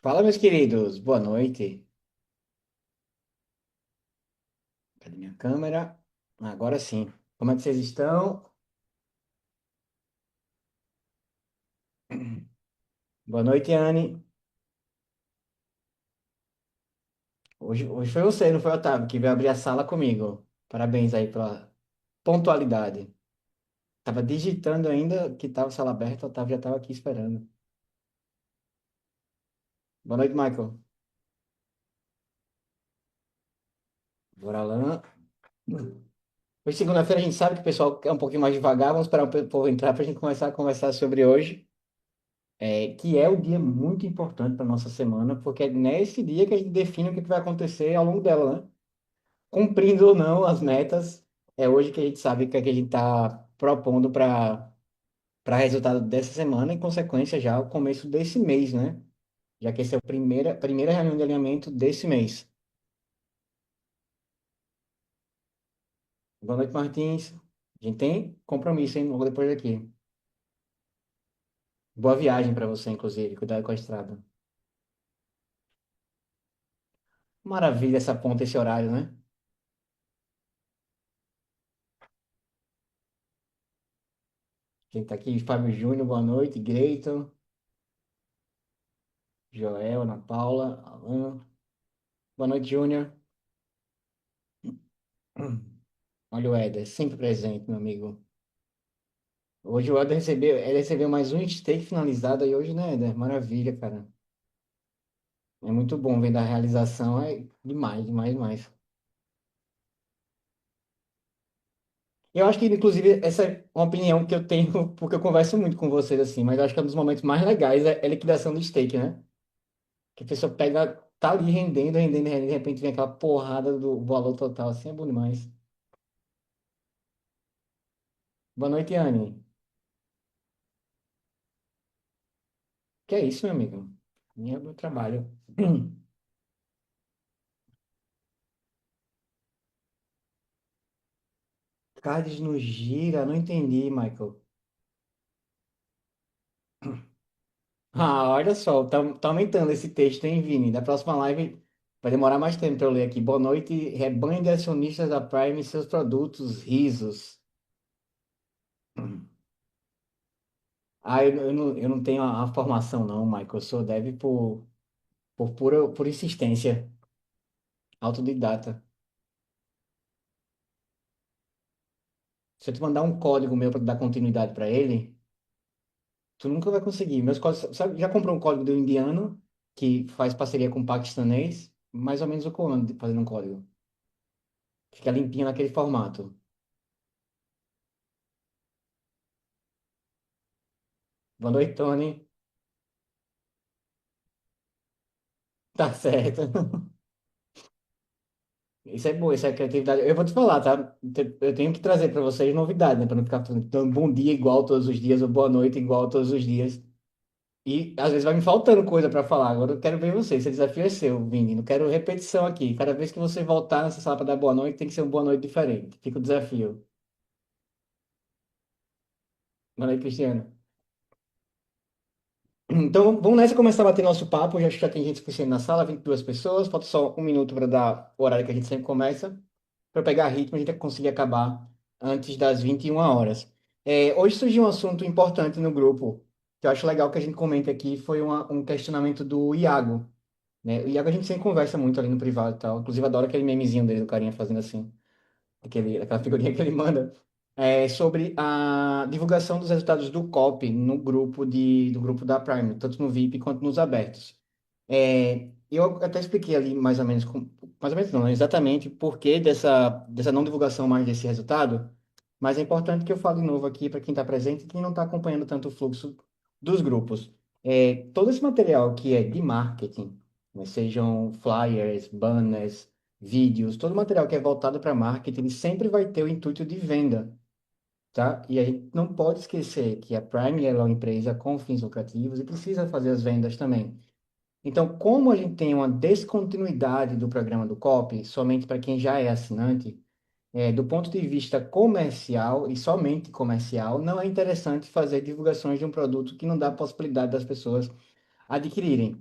Fala, meus queridos, boa noite. Cadê minha câmera? Agora sim. Como é que vocês estão? Boa noite, Anne. Hoje foi você, não foi o Otávio, que veio abrir a sala comigo. Parabéns aí pela pontualidade. Tava digitando ainda que tava a sala aberta, o Otávio já estava aqui esperando. Boa noite, Michael. Bora lá. Hoje, segunda-feira, a gente sabe que o pessoal é um pouquinho mais devagar. Vamos esperar o povo entrar para a gente começar a conversar sobre hoje. Que é o dia muito importante para nossa semana, porque é nesse dia que a gente define o que vai acontecer ao longo dela, né? Cumprindo ou não as metas, é hoje que a gente sabe o que é que a gente está propondo para resultado dessa semana e, em consequência, já o começo desse mês, né? Já que essa é a primeira reunião de alinhamento desse mês. Boa noite, Martins. A gente tem compromisso, hein? Logo depois daqui. Boa viagem para você, inclusive. Cuidado com a estrada. Maravilha essa ponta, esse horário, né? Quem tá aqui? Fábio Júnior, boa noite. Greiton, Joel, Ana Paula, Alan. Boa noite, Júnior. Olha o Éder, sempre presente, meu amigo. Hoje o Éder ele recebeu mais um steak finalizado aí hoje, né, Éder? Maravilha, cara. É muito bom ver da realização, é demais, demais, demais. Eu acho que, inclusive, essa é uma opinião que eu tenho, porque eu converso muito com vocês, assim, mas eu acho que um dos momentos mais legais é a liquidação do steak, né? Que a pessoa pega, tá ali rendendo, rendendo, rendendo, de repente vem aquela porrada do valor total, assim, é bom demais. Boa noite, Anne. Que é isso, meu amigo? Meu trabalho. Cards no gira, não entendi, Michael. Ah, olha só, tá aumentando esse texto, hein, Vini? Da próxima live vai demorar mais tempo para eu ler aqui. Boa noite, rebanho de acionistas da Prime e seus produtos, risos. Eu não tenho a formação, não, Michael. Eu sou dev por insistência, autodidata. Se eu te mandar um código meu para dar continuidade para ele, tu nunca vai conseguir. Meus códigos, sabe, já comprou um código do indiano que faz parceria com o paquistanês? Mais ou menos o comando fazendo um código. Fica limpinho naquele formato. Boa noite, Tony. Tá certo. Isso é bom, isso é criatividade. Eu vou te falar, tá? Eu tenho que trazer para vocês novidade, né? Para não ficar dando bom dia igual todos os dias ou boa noite igual todos os dias. E às vezes vai me faltando coisa para falar. Agora eu quero ver você. Esse desafio é seu, Vini. Não quero repetição aqui. Cada vez que você voltar nessa sala para dar boa noite, tem que ser uma boa noite diferente. Fica o desafio. Boa noite, Cristiano. Então vamos nessa começar a bater nosso papo. Já acho que já tem gente suficiente na sala, 22 pessoas. Falta só um minuto para dar o horário que a gente sempre começa. Para pegar ritmo, a gente conseguir acabar antes das 21 horas. Hoje surgiu um assunto importante no grupo, que eu acho legal que a gente comente aqui, foi um questionamento do Iago, né? O Iago a gente sempre conversa muito ali no privado e tal, inclusive adoro aquele memezinho dele, do carinha fazendo assim, aquela figurinha que ele manda, sobre a divulgação dos resultados do COP no grupo do grupo da Prime, tanto no VIP quanto nos abertos. Eu até expliquei ali mais ou menos, mais ou menos não, né, exatamente por que dessa não divulgação mais desse resultado, mas é importante que eu fale de novo aqui para quem está presente e quem não está acompanhando tanto o fluxo dos grupos. Todo esse material que é de marketing, né, sejam flyers, banners, vídeos, todo material que é voltado para marketing, ele sempre vai ter o intuito de venda, tá? E a gente não pode esquecer que a Prime ela é uma empresa com fins lucrativos e precisa fazer as vendas também. Então, como a gente tem uma descontinuidade do programa do COP, somente para quem já é assinante, do ponto de vista comercial e somente comercial, não é interessante fazer divulgações de um produto que não dá a possibilidade das pessoas adquirirem.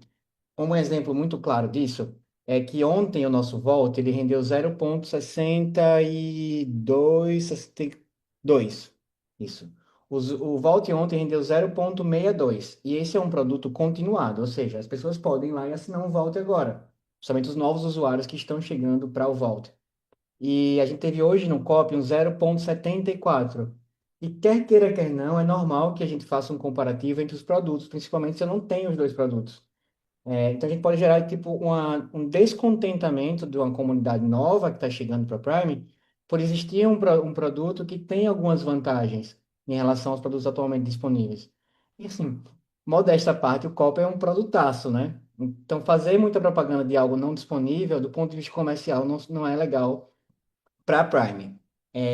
Um exemplo muito claro disso é que ontem o nosso Volt ele rendeu 0,62, 62. Isso. O Volt ontem rendeu 0,62. E esse é um produto continuado, ou seja, as pessoas podem ir lá e assinar um Volt agora. Somente os novos usuários que estão chegando para o Volt. E a gente teve hoje no COP um 0,74. E quer queira, quer não, é normal que a gente faça um comparativo entre os produtos, principalmente se eu não tenho os dois produtos. Então a gente pode gerar tipo um descontentamento de uma comunidade nova que está chegando para a Prime por existir um produto que tem algumas vantagens em relação aos produtos atualmente disponíveis. E assim, modesta à parte, o Copa é um produtaço, né? Então fazer muita propaganda de algo não disponível, do ponto de vista comercial, não é legal para a Prime.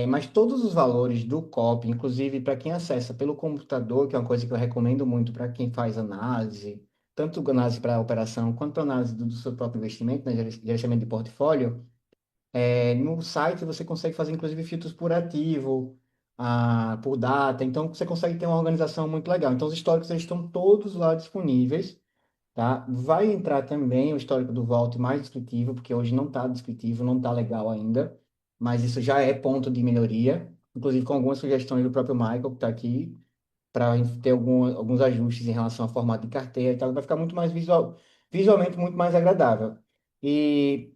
Mas todos os valores do COP, inclusive para quem acessa pelo computador, que é uma coisa que eu recomendo muito para quem faz análise, tanto análise para a operação quanto análise do seu próprio investimento, né, gerenciamento de portfólio, no site você consegue fazer inclusive filtros por ativo, por data, então você consegue ter uma organização muito legal. Então os históricos eles estão todos lá disponíveis. Tá? Vai entrar também o histórico do Vault mais descritivo, porque hoje não está descritivo, não está legal ainda, mas isso já é ponto de melhoria, inclusive com algumas sugestões do próprio Michael, que está aqui, para ter alguns ajustes em relação ao formato de carteira e tal, vai ficar muito mais visualmente muito mais agradável. E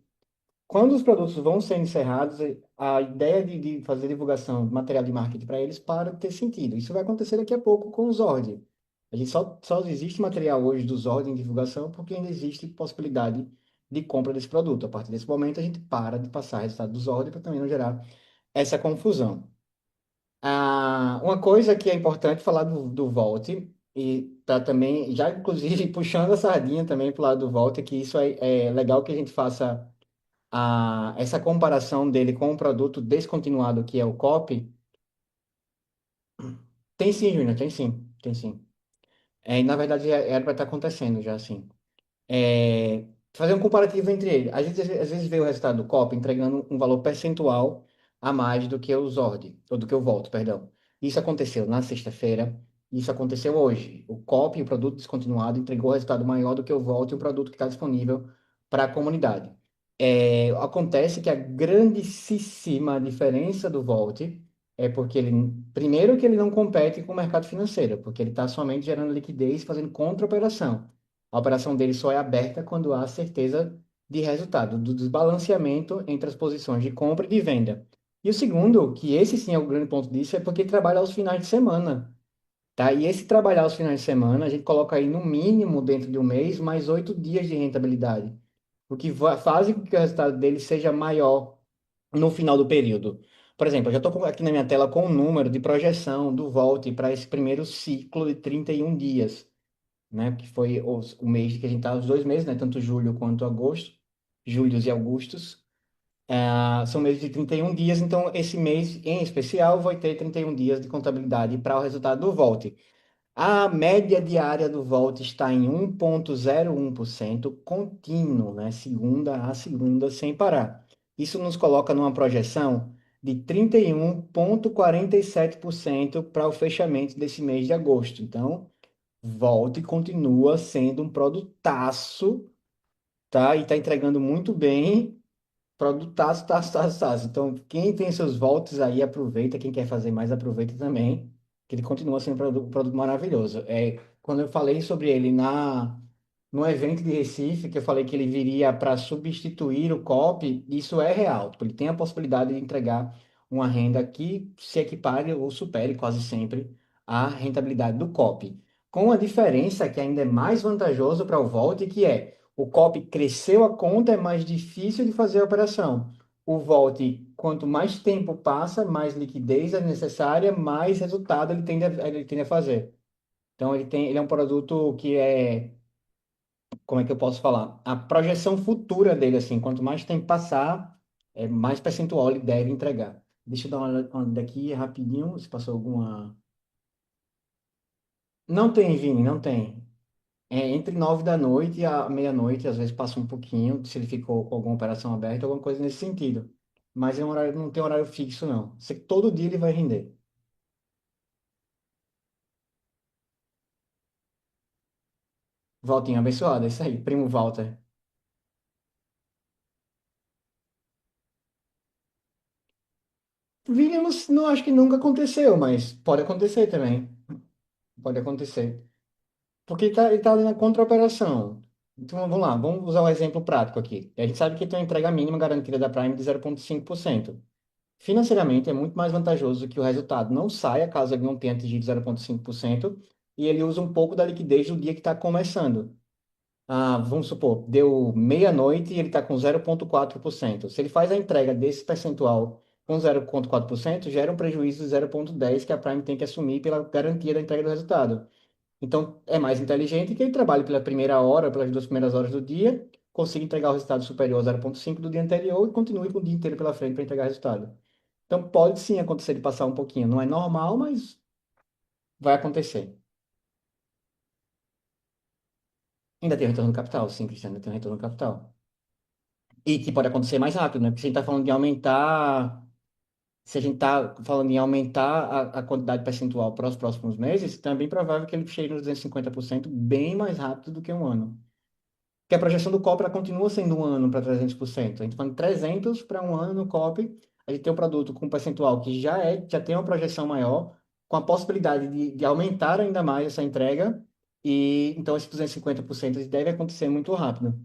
quando os produtos vão ser encerrados, a ideia de fazer divulgação de material de marketing para eles para de ter sentido. Isso vai acontecer daqui a pouco com o Zord. A gente só existe material hoje do Zord em divulgação porque ainda existe possibilidade de compra desse produto. A partir desse momento, a gente para de passar resultado do Zord para também não gerar essa confusão. Uma coisa que é importante falar do Volt, e tá também, já inclusive puxando a sardinha também para o lado do Volt, é que isso é legal que a gente faça essa comparação dele com o produto descontinuado que é o COP, tem sim, Júnior, tem sim, tem sim. E, na verdade, era para estar acontecendo já, assim. Fazer um comparativo entre eles. Às vezes vê o resultado do COP entregando um valor percentual a mais do que o Zord, ou do que o Volt, perdão. Isso aconteceu na sexta-feira, isso aconteceu hoje. O COP, o produto descontinuado, entregou resultado maior do que o Volt e o produto que está disponível para a comunidade. Acontece que a grandíssima diferença do Volt é porque ele, primeiro que ele não compete com o mercado financeiro, porque ele está somente gerando liquidez, fazendo contra-operação. A operação dele só é aberta quando há certeza de resultado, do desbalanceamento entre as posições de compra e de venda. E o segundo, que esse sim é o grande ponto disso, é porque ele trabalha aos finais de semana, tá? E esse trabalhar aos finais de semana, a gente coloca aí no mínimo dentro de um mês mais 8 dias de rentabilidade, o que faz com que o resultado dele seja maior no final do período. Por exemplo, eu já estou aqui na minha tela com o número de projeção do Volt para esse primeiro ciclo de 31 dias, né? Que foi o mês que a gente está, os 2 meses, né? Tanto julho quanto agosto, julhos e augustos. São meses de 31 dias, então esse mês em especial vai ter 31 dias de contabilidade para o resultado do Volt. A média diária do Volt está em 1,01% contínuo, né? Segunda a segunda, sem parar. Isso nos coloca numa projeção de 31,47% para o fechamento desse mês de agosto. Então, Volt continua sendo um produtaço, tá? E está entregando muito bem. Produtaço, taço, taço, taço. Então, quem tem seus volts aí, aproveita. Quem quer fazer mais, aproveita também. Que ele continua sendo um produto maravilhoso. Quando eu falei sobre ele no evento de Recife, que eu falei que ele viria para substituir o COP, isso é real. Tipo, ele tem a possibilidade de entregar uma renda que se equipare ou supere quase sempre a rentabilidade do COP. Com a diferença que ainda é mais vantajoso para o Volt, que é o COP cresceu a conta, é mais difícil de fazer a operação. O Volt, quanto mais tempo passa, mais liquidez é necessária, mais resultado ele tende a fazer. Então, ele é um produto que como é que eu posso falar? A projeção futura dele, assim, quanto mais tempo passar, mais percentual ele deve entregar. Deixa eu dar uma olhada aqui rapidinho, se passou alguma. Não tem, Vini, não tem. Entre 9 da noite e a meia-noite, às vezes passa um pouquinho, se ele ficou com alguma operação aberta, alguma coisa nesse sentido. Mas não tem horário fixo, não. Todo dia ele vai render. Voltinho abençoado, é isso aí, primo Walter. Williams, não acho que nunca aconteceu, mas pode acontecer também. Pode acontecer. Porque ele tá ali na contra-operação. Então vamos lá, vamos usar um exemplo prático aqui. A gente sabe que tem uma entrega mínima garantida da Prime de 0,5%. Financeiramente é muito mais vantajoso que o resultado não saia caso ele não tenha atingido 0,5% e ele usa um pouco da liquidez do dia que está começando. Ah, vamos supor, deu meia-noite e ele está com 0,4%. Se ele faz a entrega desse percentual com 0,4%, gera um prejuízo de 0,10% que a Prime tem que assumir pela garantia da entrega do resultado. Então, é mais inteligente que ele trabalhe pela primeira hora, pelas 2 primeiras horas do dia, consiga entregar o resultado superior a 0,5 do dia anterior e continue com o dia inteiro pela frente para entregar resultado. Então, pode sim acontecer de passar um pouquinho. Não é normal, mas vai acontecer. Ainda tem o retorno do capital, sim, Cristiano, ainda tem o retorno do capital. E que pode acontecer mais rápido, né? Porque se a gente está falando de aumentar, se a gente está falando em aumentar a quantidade percentual para os próximos meses, então é bem provável que ele chegue nos 250% bem mais rápido do que um ano. Que a projeção do COP ela continua sendo um ano para 300%. A gente está falando de 300 para um ano no COP, a gente tem um produto com um percentual que já tem uma projeção maior, com a possibilidade de aumentar ainda mais essa entrega, e então esse 250% ele deve acontecer muito rápido.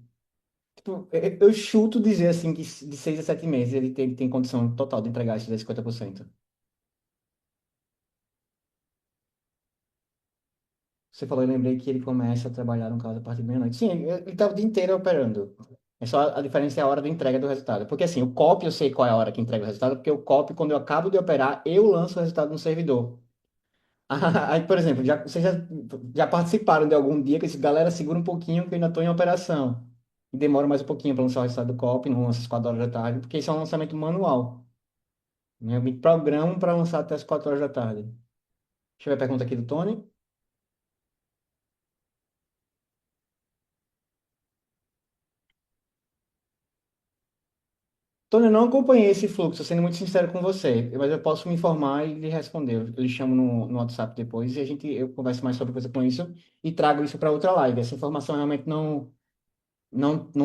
Tipo, eu chuto dizer assim que de 6 a 7 meses ele tem condição total de entregar esses 50%. Você falou, eu lembrei que ele começa a trabalhar no caso a partir da meia-noite. Sim, ele está o dia inteiro operando. É só a diferença é a hora da entrega do resultado. Porque assim, o copy eu sei qual é a hora que entrega o resultado, porque o copy, quando eu acabo de operar, eu lanço o resultado no servidor. Aí, por exemplo, vocês já participaram de algum dia que esse galera segura um pouquinho que eu ainda estou em operação. E demora mais um pouquinho para lançar o resultado do copy, não lança às 4 horas da tarde, porque isso é um lançamento manual. Né? Eu me programo para lançar até as 4 horas da tarde. Deixa eu ver a pergunta aqui do Tony. Tony, eu não acompanhei esse fluxo, sendo muito sincero com você, mas eu posso me informar e lhe responder. Eu lhe chamo no WhatsApp depois e eu converso mais sobre coisa com isso e trago isso para outra live. Essa informação realmente não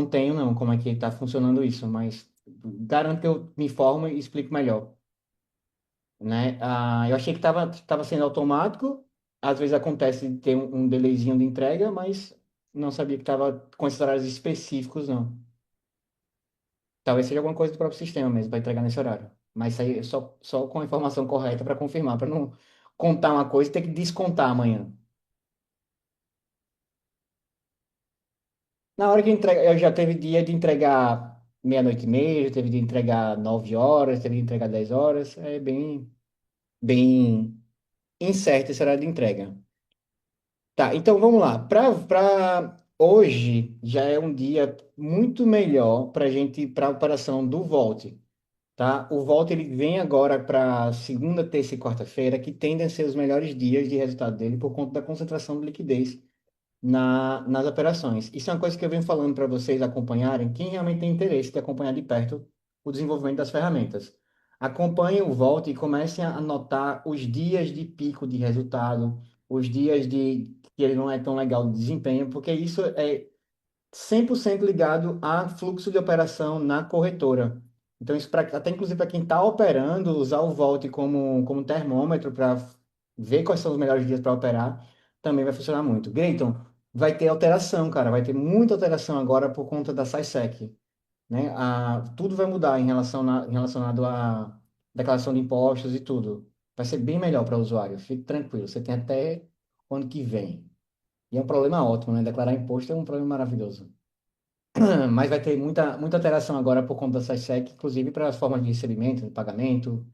tenho, não, como é que está funcionando isso, mas garanto que eu me informo e explico melhor, né? Eu achei que tava sendo automático, às vezes acontece de ter um delayzinho de entrega, mas não sabia que estava com esses horários específicos, não. Talvez seja alguma coisa do próprio sistema mesmo, para entregar nesse horário. Mas isso aí é só com a informação correta para confirmar, para não contar uma coisa e ter que descontar amanhã. Na hora que entrega, eu já teve dia de entregar meia-noite e meia, já teve de entregar 9 horas, teve de entregar 10 horas. É bem incerto esse horário de entrega. Tá, então vamos lá. Para hoje já é um dia muito melhor para gente para a operação do Volt. Tá? O Volta ele vem agora para segunda, terça e quarta-feira, que tendem a ser os melhores dias de resultado dele por conta da concentração de liquidez nas operações. Isso é uma coisa que eu venho falando para vocês acompanharem, quem realmente tem interesse de acompanhar de perto o desenvolvimento das ferramentas. Acompanhem o Volta e comecem a anotar os dias de pico de resultado, os dias de que ele não é tão legal de desempenho, porque isso é 100% ligado a fluxo de operação na corretora. Então, isso até inclusive para quem está operando, usar o Volt como termômetro para ver quais são os melhores dias para operar, também vai funcionar muito. Greiton, vai ter alteração, cara, vai ter muita alteração agora por conta da SciSec, né? Tudo vai mudar relacionado à declaração de impostos e tudo. Vai ser bem melhor para o usuário, fique tranquilo, você tem até o ano que vem. E é um problema ótimo, né? Declarar imposto é um problema maravilhoso. Mas vai ter muita alteração agora por conta dessa SEC, inclusive para as formas de recebimento, de pagamento,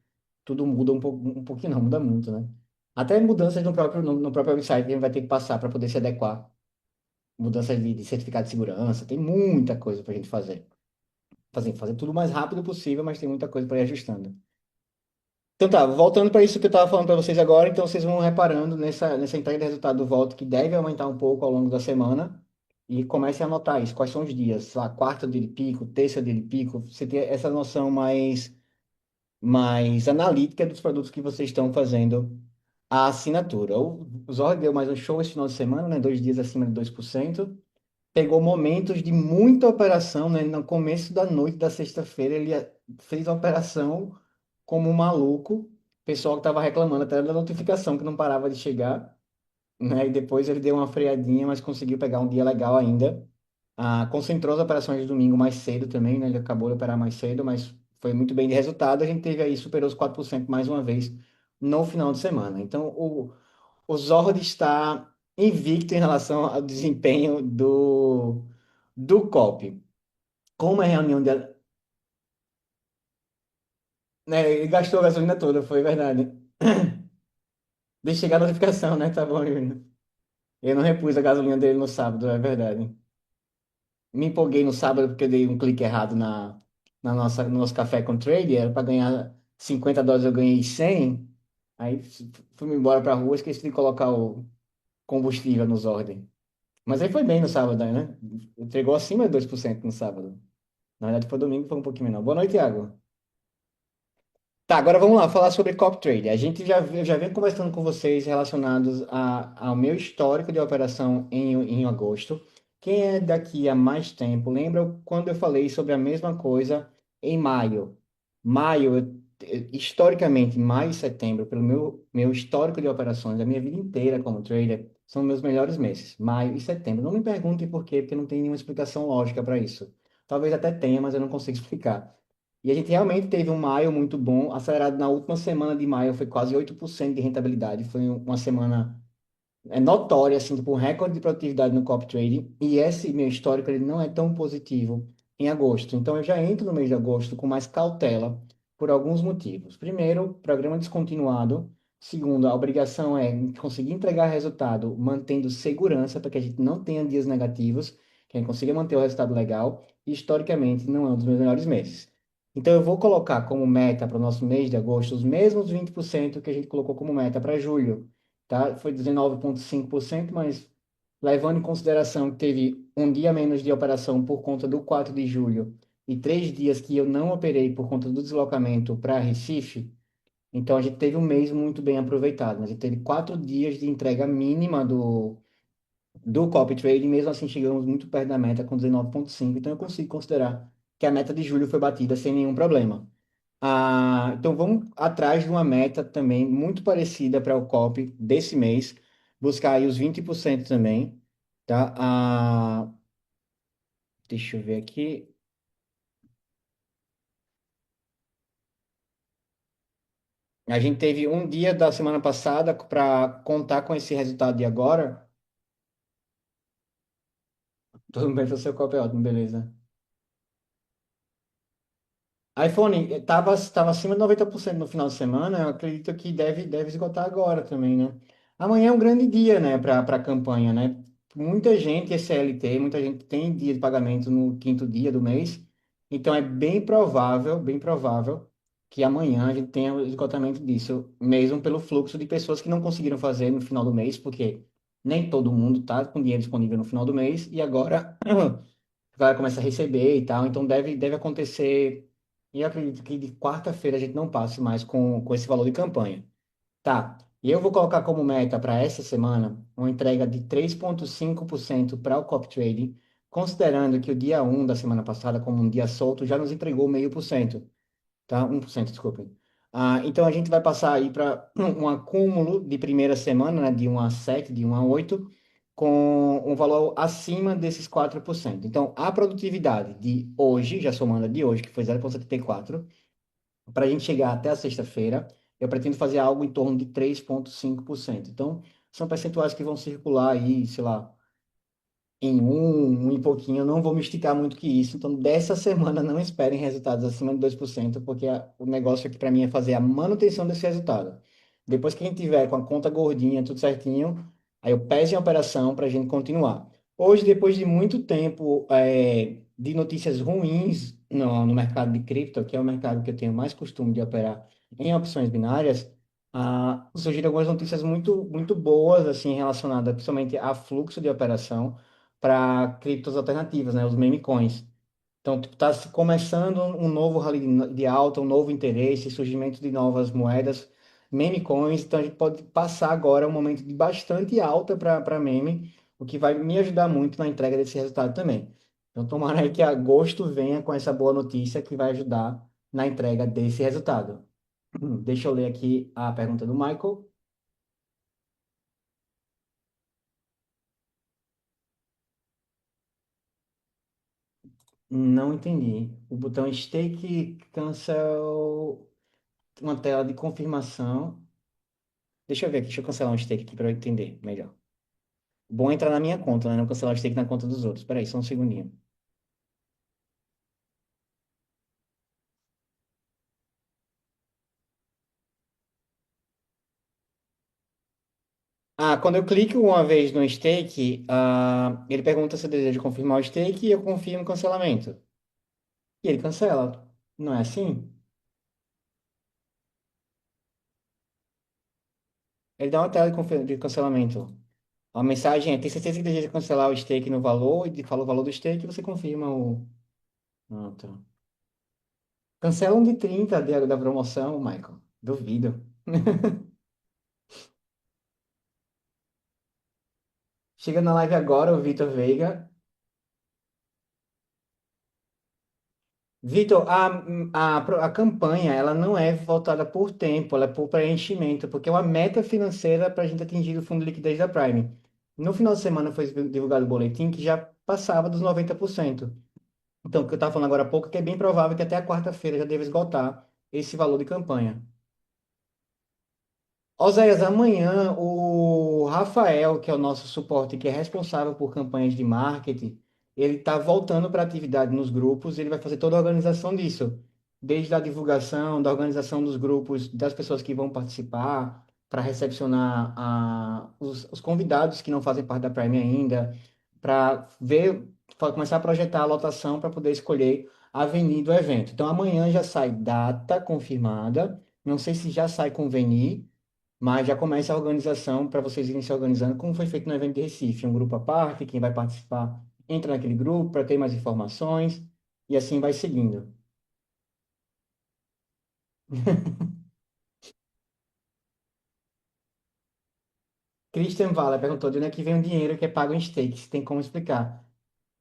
tudo muda um pouquinho, não, muda muito, né? Até mudanças no próprio website que a gente vai ter que passar para poder se adequar. Mudanças de certificado de segurança, tem muita coisa para a gente fazer. Fazer tudo o mais rápido possível, mas tem muita coisa para ir ajustando. Então tá, voltando para isso que eu estava falando para vocês agora, então vocês vão reparando nessa entrega de resultado do voto que deve aumentar um pouco ao longo da semana e comecem a anotar isso, quais são os dias, sei lá, quarta de pico, terça de pico, você ter essa noção mais analítica dos produtos que vocês estão fazendo a assinatura. O Zorro deu mais um show esse final de semana, né? 2 dias acima de 2%. Pegou momentos de muita operação, né? No começo da noite da sexta-feira, ele fez a operação como um maluco. O pessoal que estava reclamando até da notificação que não parava de chegar, né? E depois ele deu uma freadinha, mas conseguiu pegar um dia legal ainda. Concentrou as operações de domingo mais cedo também, né? Ele acabou de operar mais cedo, mas foi muito bem de resultado. A gente teve aí, superou os 4% mais uma vez no final de semana. Então, o Zorro está invicto em relação ao desempenho do COP. Como é reunião de. Né, ele gastou a gasolina toda, foi verdade. Deixa chegar a notificação, né? Tá bom, Júnior. Eu não repus a gasolina dele no sábado, é verdade. Me empolguei no sábado porque eu dei um clique errado no nosso café com trade, era para ganhar 50 dólares, eu ganhei 100. Aí fui embora para a rua, esqueci de colocar o combustível nos ordens. Mas aí foi bem no sábado, né? Entregou acima de 2% no sábado. Na verdade, foi domingo, foi um pouquinho menor. Boa noite, Thiago. Tá, agora vamos lá, falar sobre Cop Trade. Eu já venho conversando com vocês relacionados ao meu histórico de operação em agosto. Quem é daqui há mais tempo, lembra quando eu falei sobre a mesma coisa em maio? Maio, historicamente, maio e setembro, pelo meu histórico de operações, a minha vida inteira como trader, são meus melhores meses, maio e setembro. Não me perguntem por quê, porque não tem nenhuma explicação lógica para isso. Talvez até tenha, mas eu não consigo explicar. E a gente realmente teve um maio muito bom, acelerado na última semana de maio, foi quase 8% de rentabilidade. Foi uma semana notória, assim, tipo, um recorde de produtividade no copy trading. E esse meu histórico ele não é tão positivo em agosto. Então eu já entro no mês de agosto com mais cautela por alguns motivos. Primeiro, programa descontinuado. Segundo, a obrigação é conseguir entregar resultado mantendo segurança para que a gente não tenha dias negativos, que a gente consiga manter o resultado legal. E historicamente não é um dos meus melhores meses. Então eu vou colocar como meta para o nosso mês de agosto os mesmos 20% que a gente colocou como meta para julho, tá? Foi 19,5%, mas levando em consideração que teve um dia menos de operação por conta do 4 de julho e 3 dias que eu não operei por conta do deslocamento para Recife, então a gente teve um mês muito bem aproveitado. A gente teve 4 dias de entrega mínima do copy trade e mesmo assim chegamos muito perto da meta com 19,5%, então eu consigo considerar que a meta de julho foi batida sem nenhum problema. Então vamos atrás de uma meta também muito parecida para o COP desse mês, buscar aí os 20% também, tá? Deixa eu ver aqui. A gente teve um dia da semana passada para contar com esse resultado de agora. Tudo bem, para o seu COP é ótimo, beleza. iPhone tava acima de 90% no final de semana, eu acredito que deve esgotar agora também, né? Amanhã é um grande dia, né, para a campanha, né? Muita gente é CLT, muita gente tem dia de pagamento no quinto dia do mês, então é bem provável que amanhã a gente tenha o esgotamento disso, mesmo pelo fluxo de pessoas que não conseguiram fazer no final do mês, porque nem todo mundo tá com dinheiro disponível no final do mês, e agora vai começar a receber e tal, então deve acontecer. E eu acredito que de quarta-feira a gente não passe mais com esse valor de campanha. Tá. E eu vou colocar como meta para essa semana uma entrega de 3,5% para o copy trading, considerando que o dia 1 da semana passada, como um dia solto, já nos entregou 0,5%, tá? 1%, desculpem. Então a gente vai passar aí para um acúmulo de primeira semana, né, de 1 a 7, de 1 a 8, com um valor acima desses 4%. Então a produtividade de hoje, já somando a de hoje, que foi 0,74, para a gente chegar até a sexta-feira, eu pretendo fazer algo em torno de 3,5%. Então são percentuais que vão circular aí, sei lá, em um e pouquinho, eu não vou me esticar muito que isso. Então, dessa semana, não esperem resultados acima de 2%, porque o negócio aqui para mim é fazer a manutenção desse resultado. Depois que a gente tiver com a conta gordinha, tudo certinho, aí eu peço em operação para a gente continuar. Hoje, depois de muito tempo de notícias ruins no mercado de cripto, que é o mercado que eu tenho mais costume de operar em opções binárias, surgiram algumas notícias muito boas, assim, relacionadas principalmente a fluxo de operação para criptos alternativas, né, os meme coins. Então, está começando um novo rally de alta, um novo interesse, surgimento de novas moedas. meme coins, então a gente pode passar agora um momento de bastante alta para meme, o que vai me ajudar muito na entrega desse resultado também. Então, tomara aí que agosto venha com essa boa notícia que vai ajudar na entrega desse resultado. Deixa eu ler aqui a pergunta do Michael. Não entendi. O botão Stake cancel uma tela de confirmação. Deixa eu ver aqui, deixa eu cancelar um stake aqui para eu entender melhor. Bom entrar na minha conta, né? Não cancelar o stake na conta dos outros. Peraí, só um segundinho. Ah, quando eu clico uma vez no stake, ele pergunta se eu desejo confirmar o stake e eu confirmo o cancelamento. E ele cancela. Não é assim? Ele dá uma tela de cancelamento. A mensagem é: tem certeza que deseja cancelar o stake no valor? E fala o valor do stake e você confirma o. Ah, tá. Cancela um de 30 da promoção, Michael. Duvido. Chega na live agora, o Vitor Veiga. Vitor, a campanha ela não é voltada por tempo, ela é por preenchimento, porque é uma meta financeira para a gente atingir o fundo de liquidez da Prime. No final de semana foi divulgado o boletim que já passava dos 90%. Então, o que eu estava falando agora há pouco é que é bem provável que até a quarta-feira já deva esgotar esse valor de campanha. Oséias, amanhã o Rafael, que é o nosso suporte, que é responsável por campanhas de marketing, ele está voltando para a atividade nos grupos, ele vai fazer toda a organização disso, desde a divulgação, da organização dos grupos, das pessoas que vão participar, para recepcionar os convidados que não fazem parte da Prime ainda, para ver, começar a projetar a lotação para poder escolher a avenida do evento. Então amanhã já sai data confirmada, não sei se já sai com Veni, mas já começa a organização para vocês irem se organizando, como foi feito no evento de Recife, um grupo à parte, quem vai participar entra naquele grupo para ter mais informações, e assim vai seguindo. Christian Valla perguntou de onde é que vem o dinheiro que é pago em stakes, tem como explicar?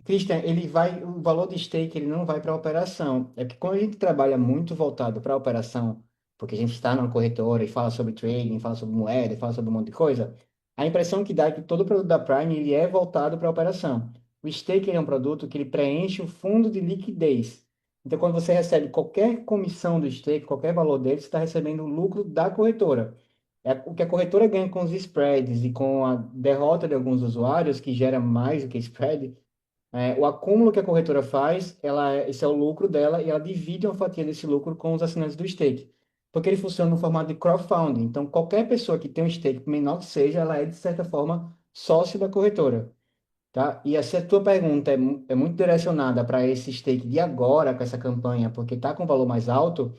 Christian, ele vai, o valor de stake ele não vai para a operação. É que quando a gente trabalha muito voltado para a operação, porque a gente está numa corretora e fala sobre trading, fala sobre moeda, fala sobre um monte de coisa, a impressão que dá é que todo produto da Prime ele é voltado para a operação. O stake ele é um produto que ele preenche o fundo de liquidez. Então, quando você recebe qualquer comissão do stake, qualquer valor dele, você está recebendo o lucro da corretora. É o que a corretora ganha com os spreads e com a derrota de alguns usuários, que gera mais do que spread, o acúmulo que a corretora faz, esse é o lucro dela e ela divide uma fatia desse lucro com os assinantes do stake. Porque ele funciona no formato de crowdfunding. Então, qualquer pessoa que tem um stake, menor que seja, ela é, de certa forma, sócio da corretora. Tá? E se a tua pergunta é muito direcionada para esse stake de agora, com essa campanha, porque está com valor mais alto,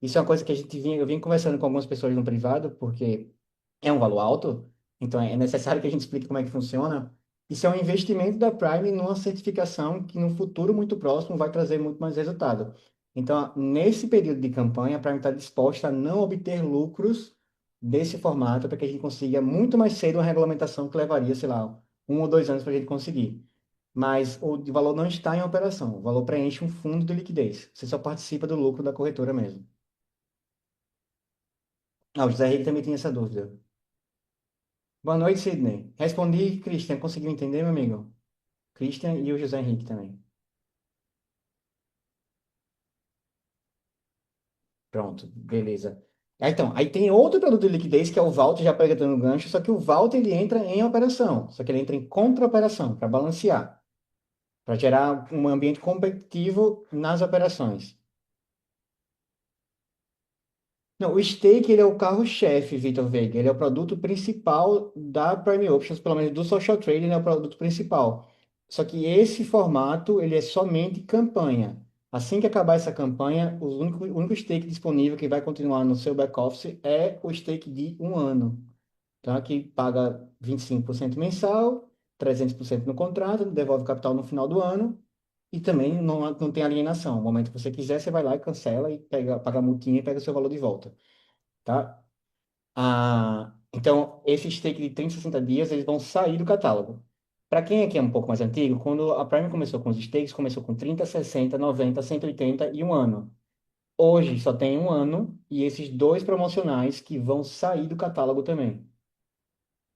isso é uma coisa que eu vim conversando com algumas pessoas no privado, porque é um valor alto, então é necessário que a gente explique como é que funciona. Isso é um investimento da Prime numa certificação que no futuro muito próximo vai trazer muito mais resultado. Então, nesse período de campanha, a Prime está disposta a não obter lucros desse formato para que a gente consiga muito mais cedo uma regulamentação que levaria, sei lá, 1 ou 2 anos para a gente conseguir. Mas o valor não está em operação, o valor preenche um fundo de liquidez. Você só participa do lucro da corretora mesmo. Ah, o José Henrique também tinha essa dúvida. Boa noite, Sidney. Respondi, Christian. Conseguiu entender, meu amigo? Christian e o José Henrique também. Pronto, beleza. Então, aí tem outro produto de liquidez que é o Vault, já pegando o gancho, só que o Vault ele entra em operação, só que ele entra em contra-operação, para balancear, para gerar um ambiente competitivo nas operações. Não, o stake ele é o carro-chefe, Vitor Veiga. Ele é o produto principal da Prime Options, pelo menos do Social Trading, ele é o produto principal. Só que esse formato ele é somente campanha. Assim que acabar essa campanha, o único stake disponível que vai continuar no seu back-office é o stake de 1 ano. Então aqui paga 25% mensal, 300% no contrato, devolve o capital no final do ano e também não tem alienação. No momento que você quiser, você vai lá e cancela e pega, paga a multinha e pega o seu valor de volta, tá? Então, esses stake de 30 60 dias, eles vão sair do catálogo. Para quem aqui é um pouco mais antigo, quando a Prime começou com os stakes, começou com 30 60 90 180 e um ano. Hoje só tem um ano e esses dois promocionais que vão sair do catálogo também.